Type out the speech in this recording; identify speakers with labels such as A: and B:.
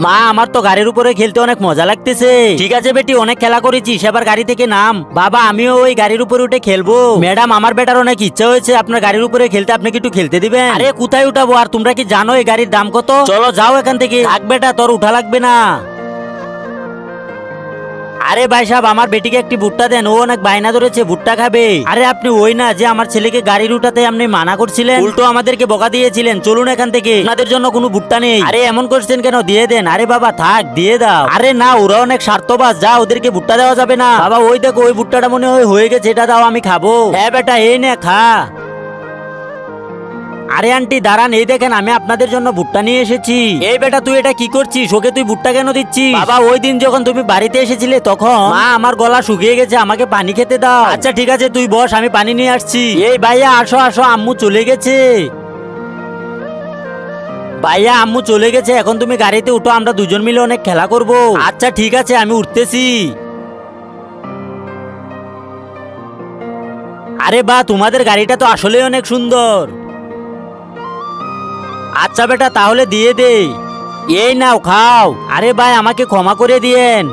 A: মা আমার তো গাড়ির উপরে খেলতে অনেক মজা লাগতেছে। ঠিক আছে বেটি, অনেক খেলা করেছি, সেবার গাড়ি থেকে নাম। বাবা আমিও ওই গাড়ির উপরে উঠে খেলবো। ম্যাডাম আমার বেটার অনেক ইচ্ছা হয়েছে আপনার গাড়ির উপরে খেলতে, আপনি কি একটু খেলতে দিবেন? আরে কোথায় উঠাবো, আর তোমরা কি জানো এই গাড়ির দাম কত? চলো যাও এখান থেকে। থাক বেটা, তোর উঠা লাগবে না। আরে ভাই সাহেব আমার বেটিকে একটি ভুট্টা দেন, ও অনেক বায়না ধরেছে ভুট্টা খাবে। আরে আপনি ওই না যে আমার ছেলেকে গাড়ির উঠাতে আপনি মানা করছিলেন, উল্টো আমাদেরকে বকা দিয়েছিলেন। চলুন এখান থেকে, আপনাদের জন্য কোনো ভুট্টা নেই। আরে এমন করছেন কেন, দিয়ে দেন। আরে বাবা থাক, দিয়ে দাও। আরে না, ওরা অনেক স্বার্থবাজ, যা ওদেরকে ভুট্টা দেওয়া যাবে না। বাবা ওই দেখো ওই ভুট্টাটা মনে হয় হয়ে গেছে, এটা দাও আমি খাবো। হ্যাঁ বেটা এই নে খা। আরে আন্টি দাঁড়ান, এই দেখেন আমি আপনাদের জন্য ভুট্টা নিয়ে এসেছি। এই বেটা তুই এটা কি করছিস, ওকে তুই ভুট্টা কেন দিচ্ছিস? বাবা ওই দিন যখন তুমি বাড়িতে এসেছিলে তখন মা আমার গলা শুকিয়ে গেছে, আমাকে পানি খেতে দাও। আচ্ছা ঠিক আছে তুই বস, আমি পানি নিয়ে আসছি। এই ভাইয়া আসো আসো, আম্মু চলে গেছে। ভাইয়া আম্মু চলে গেছে, এখন তুমি গাড়িতে উঠো, আমরা দুজন মিলে অনেক খেলা করব। আচ্ছা ঠিক আছে আমি উঠতেছি। আরে বাহ, তোমাদের গাড়িটা তো আসলেই অনেক সুন্দর। আচ্ছা বেটা তাহলে দিয়ে দে। এই নাও খাও। আরে ভাই আমাকে ক্ষমা করে দিয়েন।